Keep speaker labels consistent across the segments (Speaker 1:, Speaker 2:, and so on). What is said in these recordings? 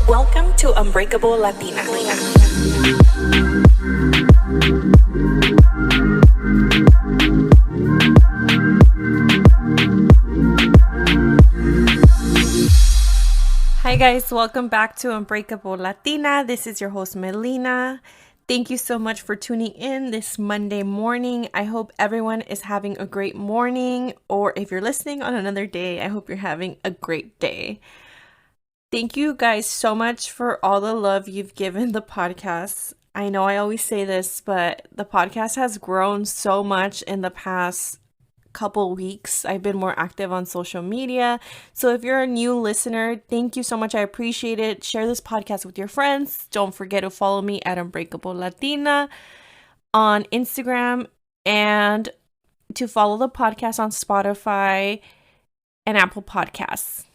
Speaker 1: Welcome to Unbreakable Latina. Hi guys, welcome back to Unbreakable Latina. This is your host Melina. Thank you so much for tuning in this Monday morning. I hope everyone is having a great morning, or if you're listening on another day, I hope you're having a great day. Thank you guys so much for all the love you've given the podcast. I know I always say this, but the podcast has grown so much in the past couple weeks. I've been more active on social media. So if you're a new listener, thank you so much. I appreciate it. Share this podcast with your friends. Don't forget to follow me at Unbreakable Latina on Instagram, and to follow the podcast on Spotify and Apple Podcasts.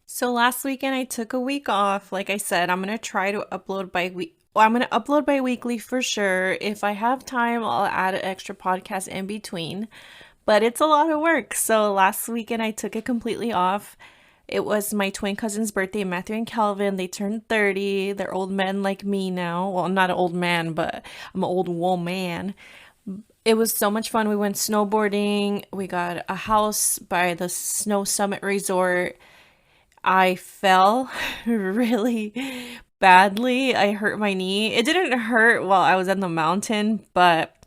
Speaker 1: So last weekend I took a week off. Like I said, I'm going to try to upload by week. Well, I'm going to upload bi-weekly for sure. If I have time, I'll add an extra podcast in between. But it's a lot of work. So last weekend I took it completely off. It was my twin cousin's birthday, Matthew and Calvin. They turned 30. They're old men like me now. Well, I'm not an old man, but I'm an old woman. It was so much fun. We went snowboarding. We got a house by the Snow Summit Resort. I fell really badly. I hurt my knee. It didn't hurt while I was in the mountain, but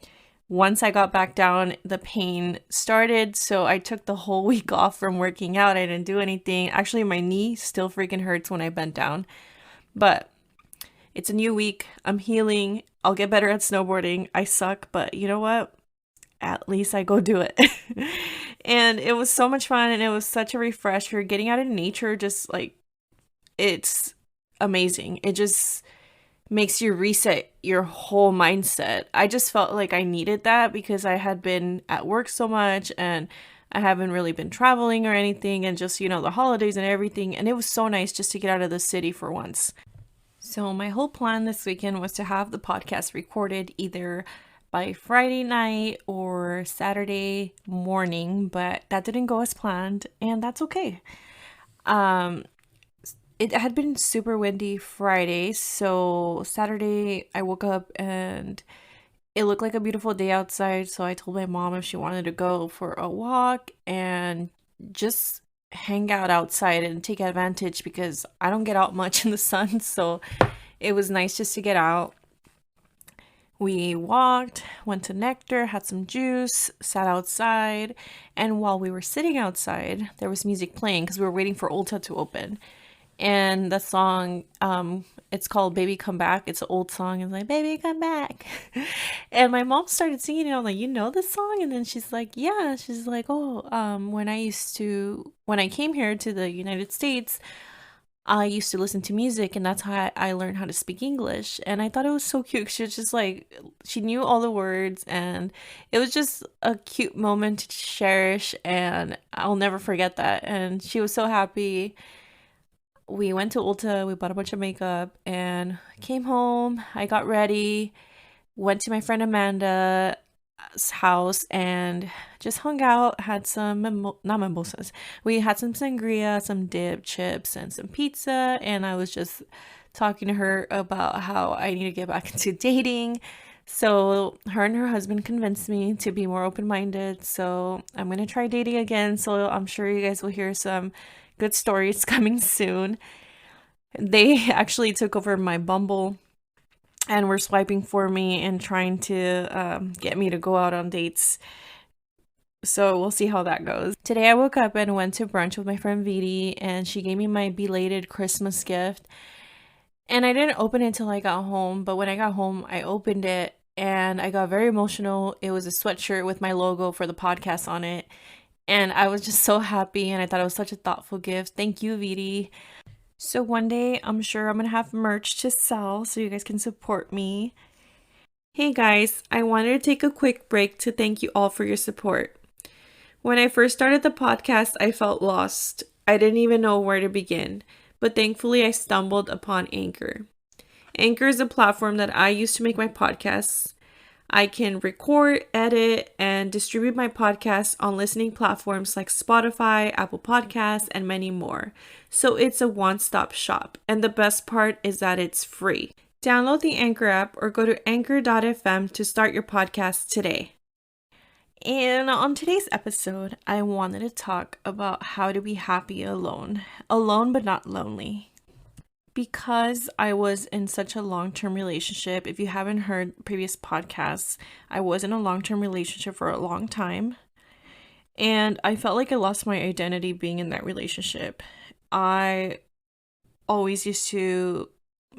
Speaker 1: once I got back down, the pain started. So I took the whole week off from working out. I didn't do anything. Actually, my knee still freaking hurts when I bend down. But it's a new week. I'm healing. I'll get better at snowboarding. I suck, but you know what? At least I go do it. And it was so much fun, and it was such a refresher. Getting out in nature, just like, it's amazing. It just makes you reset your whole mindset. I just felt like I needed that because I had been at work so much, and I haven't really been traveling or anything, and just, the holidays and everything. And it was so nice just to get out of the city for once. So my whole plan this weekend was to have the podcast recorded either by Friday night or Saturday morning, but that didn't go as planned, and that's okay. It had been super windy Friday, so Saturday I woke up and it looked like a beautiful day outside, so I told my mom if she wanted to go for a walk and just hang out outside and take advantage, because I don't get out much in the sun, so it was nice just to get out. We walked, went to Nectar, had some juice, sat outside, and while we were sitting outside, there was music playing because we were waiting for Ulta to open. And the song, it's called Baby Come Back. It's an old song. It's like, Baby Come Back. And my mom started singing it. I'm like, you know this song? And then she's like, yeah. She's like, when I came here to the United States, I used to listen to music, and that's how I learned how to speak English. And I thought it was so cute. She was just like, she knew all the words, and it was just a cute moment to cherish, and I'll never forget that. And she was so happy. We went to Ulta, we bought a bunch of makeup, and came home. I got ready, went to my friend Amanda's house, and just hung out, had some not mimosas, we had some sangria, some dip, chips, and some pizza. And I was just talking to her about how I need to get back into dating. So her and her husband convinced me to be more open-minded, so I'm gonna try dating again. So I'm sure you guys will hear some good stories coming soon. They actually took over my Bumble and were swiping for me and trying to get me to go out on dates. So we'll see how that goes. Today I woke up and went to brunch with my friend Vidi, and she gave me my belated Christmas gift. And I didn't open it until I got home, but when I got home, I opened it and I got very emotional. It was a sweatshirt with my logo for the podcast on it. And I was just so happy, and I thought it was such a thoughtful gift. Thank you, Vidi. So one day, I'm sure I'm going to have merch to sell so you guys can support me. Hey guys, I wanted to take a quick break to thank you all for your support. When I first started the podcast, I felt lost. I didn't even know where to begin, but thankfully I stumbled upon Anchor. Anchor is a platform that I use to make my podcasts. I can record, edit, and distribute my podcast on listening platforms like Spotify, Apple Podcasts, and many more. So it's a one-stop shop. And the best part is that it's free. Download the Anchor app or go to anchor.fm to start your podcast today. And on today's episode, I wanted to talk about how to be happy alone. Alone but not lonely. Because I was in such a long-term relationship, if you haven't heard previous podcasts, I was in a long-term relationship for a long time. And I felt like I lost my identity being in that relationship. I always used to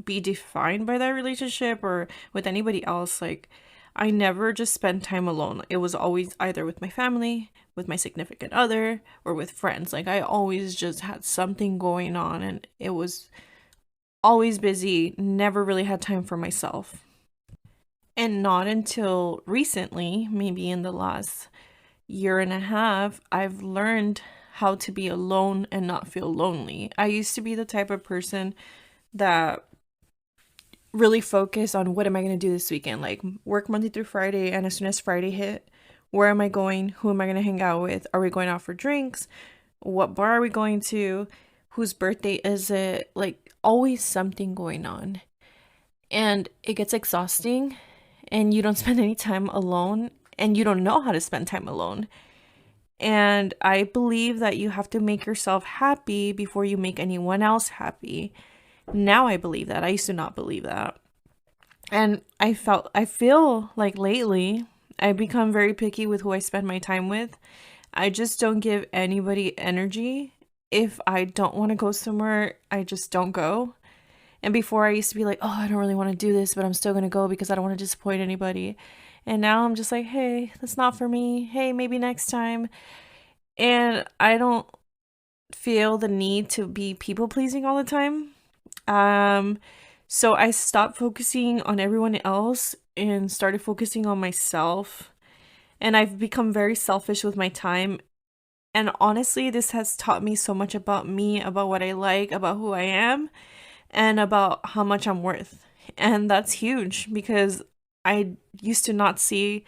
Speaker 1: be defined by that relationship or with anybody else. Like, I never just spent time alone. It was always either with my family, with my significant other, or with friends. Like, I always just had something going on, and it was always busy, never really had time for myself. And not until recently, maybe in the last year and a half, I've learned how to be alone and not feel lonely. I used to be the type of person that really focused on what am I going to do this weekend? Like, work Monday through Friday, and as soon as Friday hit, where am I going? Who am I going to hang out with? Are we going out for drinks? What bar are we going to? Whose birthday is it? Like, always something going on. And it gets exhausting, and you don't spend any time alone, and you don't know how to spend time alone. And I believe that you have to make yourself happy before you make anyone else happy. Now I believe that. I used to not believe that. And I feel like lately I've become very picky with who I spend my time with. I just don't give anybody energy. If I don't want to go somewhere, I just don't go. And before I used to be like, oh, I don't really want to do this, but I'm still going to go because I don't want to disappoint anybody. And now I'm just like, hey, that's not for me. Hey, maybe next time. And I don't feel the need to be people pleasing all the time. So I stopped focusing on everyone else and started focusing on myself. And I've become very selfish with my time. And honestly, this has taught me so much about me, about what I like, about who I am, and about how much I'm worth. And that's huge because I used to not see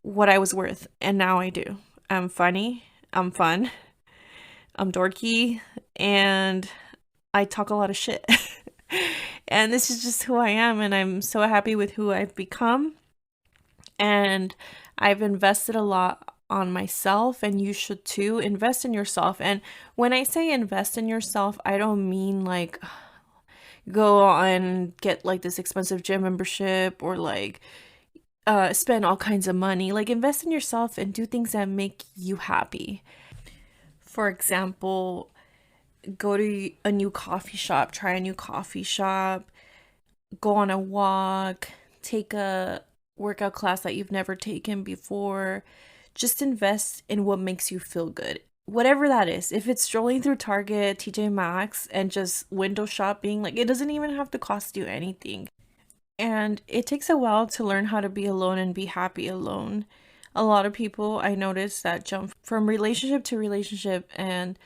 Speaker 1: what I was worth, and now I do. I'm funny, I'm fun, I'm dorky, and I talk a lot of shit. And this is just who I am, and I'm so happy with who I've become. And I've invested a lot on myself, and you should too. Invest in yourself. And when I say invest in yourself, I don't mean like go on get like this expensive gym membership or like spend all kinds of money. Like, invest in yourself and do things that make you happy. For example, go to a new coffee shop, try a new coffee shop, go on a walk, take a workout class that you've never taken before. Just invest in what makes you feel good. Whatever that is. If it's strolling through Target, TJ Maxx, and just window shopping, like, it doesn't even have to cost you anything. And it takes a while to learn how to be alone and be happy alone. A lot of people I notice that jump from relationship to relationship, and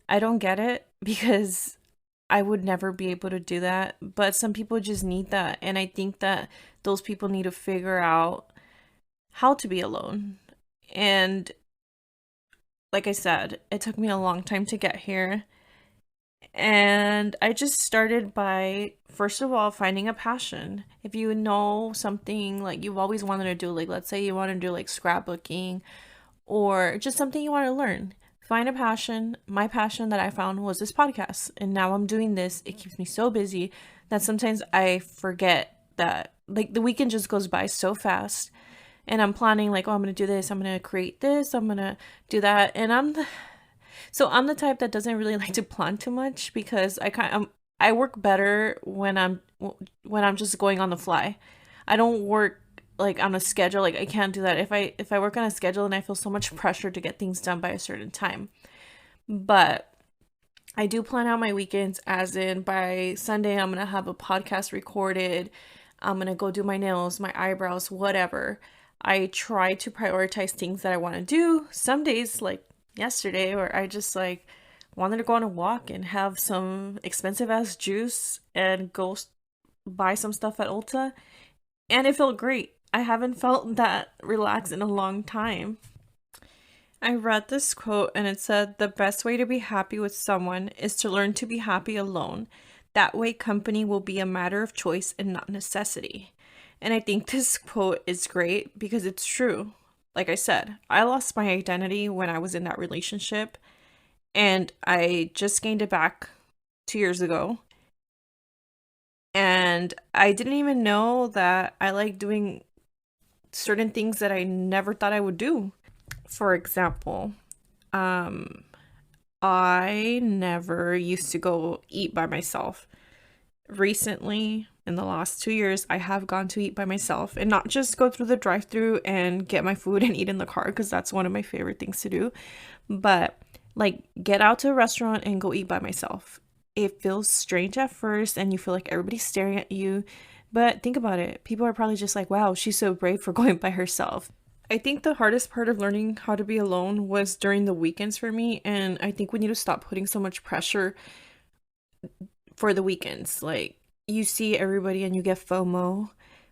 Speaker 1: I don't get it because I would never be able to do that. But some people just need that. And I think that those people need to figure out how to be alone. And like I said, it took me a long time to get here. And I just started by, first of all, finding a passion. If you know something like you've always wanted to do, like let's say you want to do like scrapbooking or just something you want to learn, find a passion. My passion that I found was this podcast. And now I'm doing this. It keeps me so busy that sometimes I forget that like the weekend just goes by so fast. And I'm planning like, oh, I'm going to do this. I'm going to create this. I'm going to do that. And I'm the type that doesn't really like to plan too much because I work better when I'm just going on the fly. I don't work like on a schedule. Like, I can't do that. If I work on a schedule, and I feel so much pressure to get things done by a certain time. But I do plan out my weekends, as in by Sunday I'm going to have a podcast recorded. I'm going to go do my nails, my eyebrows, whatever. I try to prioritize things that I want to do. Some days, like yesterday, where I just like wanted to go on a walk and have some expensive ass juice and go buy some stuff at Ulta, and it felt great. I haven't felt that relaxed in a long time. I read this quote and it said, "The best way to be happy with someone is to learn to be happy alone. That way, company will be a matter of choice and not necessity." And I think this quote is great because it's true. Like I said, I lost my identity when I was in that relationship, and I just gained it back 2 years ago. And I didn't even know that I like doing certain things that I never thought I would do. For example, um, I never used to go eat by myself. Recently, in the last 2 years, I have gone to eat by myself and not just go through the drive through and get my food and eat in the car because that's one of my favorite things to do, but like get out to a restaurant and go eat by myself. It feels strange at first and you feel like everybody's staring at you, but think about it. People are probably just like, wow, she's so brave for going by herself. I think the hardest part of learning how to be alone was during the weekends for me, and I think we need to stop putting so much pressure for the weekends. Like, you see everybody and you get FOMO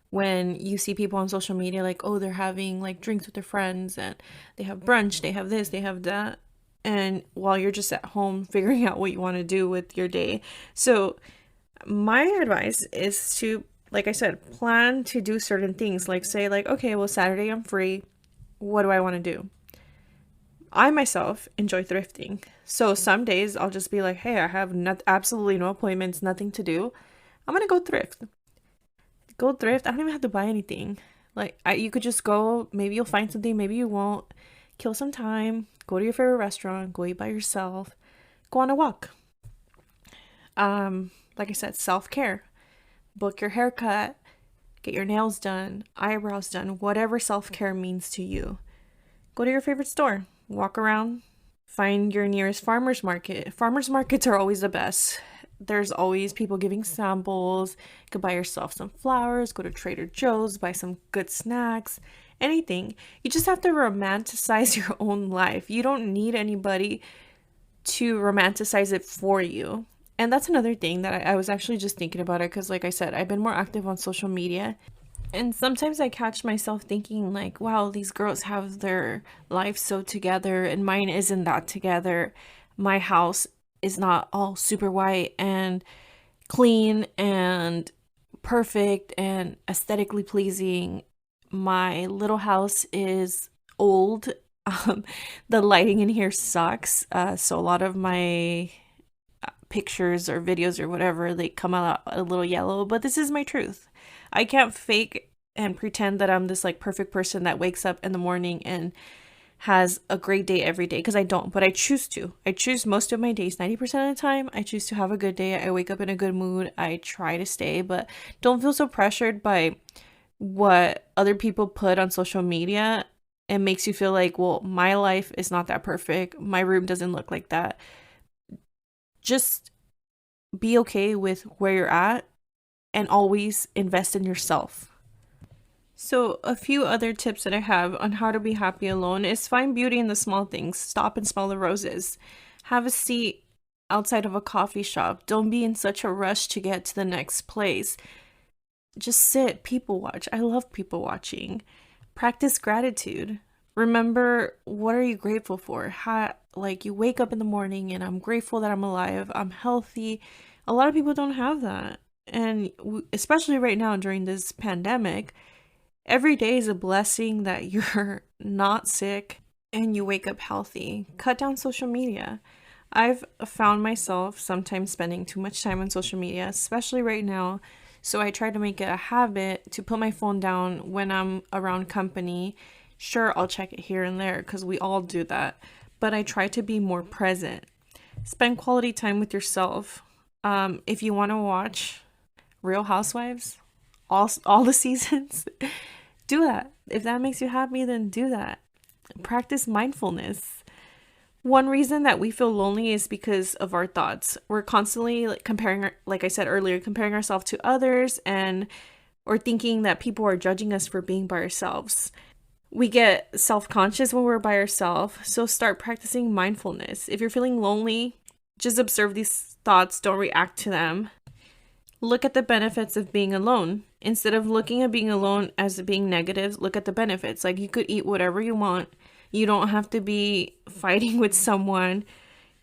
Speaker 1: when you see people on social media, like, oh, they're having like drinks with their friends and they have brunch, they have this, they have that. And while you're just at home figuring out what you want to do with your day. So, my advice is to, like I said, plan to do certain things. Like, say, like, okay, well, Saturday I'm free. What do I want to do? I myself enjoy thrifting. So some days I'll just be like, hey, I have absolutely no appointments, nothing to do. I'm gonna go thrift. Go thrift. I don't even have to buy anything. Like, you could just go. Maybe you'll find something. Maybe you won't. Kill some time. Go to your favorite restaurant. Go eat by yourself. Go on a walk. Like I said, self-care. Book your haircut. Get your nails done. Eyebrows done. Whatever self-care means to you. Go to your favorite store. Walk around. Find your nearest farmer's market. Farmer's markets are always the best. There's always people giving samples. You could buy yourself some flowers, go to Trader Joe's, buy some good snacks, anything. You just have to romanticize your own life. You don't need anybody to romanticize it for you. And that's another thing that I was actually just thinking about it because, like I said, I've been more active on social media. And sometimes I catch myself thinking, like, wow, these girls have their life so together, and mine isn't that together. My house is not all super white and clean and perfect and aesthetically pleasing. My little house is old. Um, the lighting in here sucks. So a lot of my pictures or videos or whatever, they come out a little yellow, but this is my truth. I can't fake and pretend that I'm this like perfect person that wakes up in the morning and has a great day every day, because I don't, but I choose to. I choose most of my days, 90% of the time, I choose to have a good day. I wake up in a good mood. I try to stay, but don't feel so pressured by what other people put on social media. It makes you feel like, well, my life is not that perfect. My room doesn't look like that. Just be okay with where you're at and always invest in yourself. So, a few other tips that I have on how to be happy alone is find beauty in the small things. Stop and smell the roses. Have a seat outside of a coffee shop. Don't be in such a rush to get to the next place. Just sit, people watch. I love people watching. Practice gratitude. Remember, what are you grateful for? Like, you wake up in the morning and I'm grateful that I'm alive, I'm healthy. A lot of people don't have that. And especially right now during this pandemic, every day is a blessing that you're not sick and you wake up healthy. Cut down social media. I've found myself sometimes spending too much time on social media, especially right now. So I try to make it a habit to put my phone down when I'm around company. Sure, I'll check it here and there because we all do that, but I try to be more present. Spend quality time with yourself. If you want to watch Real Housewives, all the seasons, do that. If that makes you happy, then do that. Practice mindfulness. One reason that we feel lonely is because of our thoughts. We're constantly like comparing, like I said earlier, comparing ourselves to others, and or thinking that people are judging us for being by ourselves. We get self-conscious when we're by ourselves, so start practicing mindfulness. If you're feeling lonely, just observe these thoughts, don't react to them. Look at the benefits of being alone. Instead of looking at being alone as being negative, look at the benefits. Like, you could eat whatever you want. You don't have to be fighting with someone.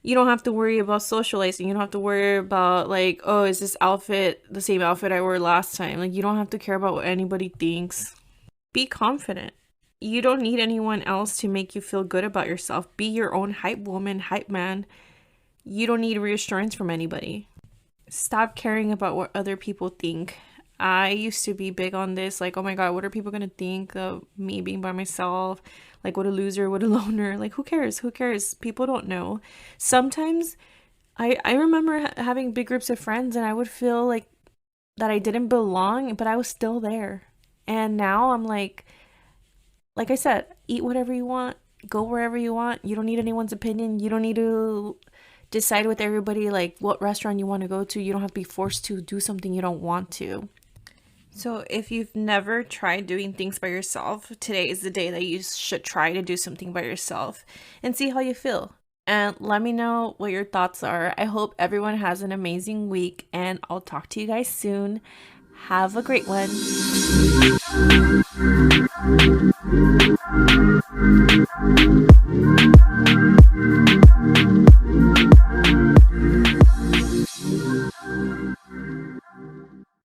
Speaker 1: You don't have to worry about socializing. You don't have to worry about, like, oh, is this outfit the same outfit I wore last time? Like, you don't have to care about what anybody thinks. Be confident. You don't need anyone else to make you feel good about yourself. Be your own hype woman, hype man. You don't need reassurance from anybody. Stop caring about what other people think. I used to be big on this, like, oh my God, what are people gonna think of me being by myself? Like, what a loser, what a loner. Like, who cares? Who cares? People don't know. Sometimes I remember having big groups of friends and I would feel like that I didn't belong, but I was still there. And now I'm like I said, eat whatever you want, go wherever you want. You don't need anyone's opinion. You don't need to decide with everybody like what restaurant you want to go to. You don't have to be forced to do something you don't want to. So, if you've never tried doing things by yourself, today is the day that you should try to do something by yourself and see how you feel. And let me know what your thoughts are. I hope everyone has an amazing week, and I'll talk to you guys soon. Have a great one.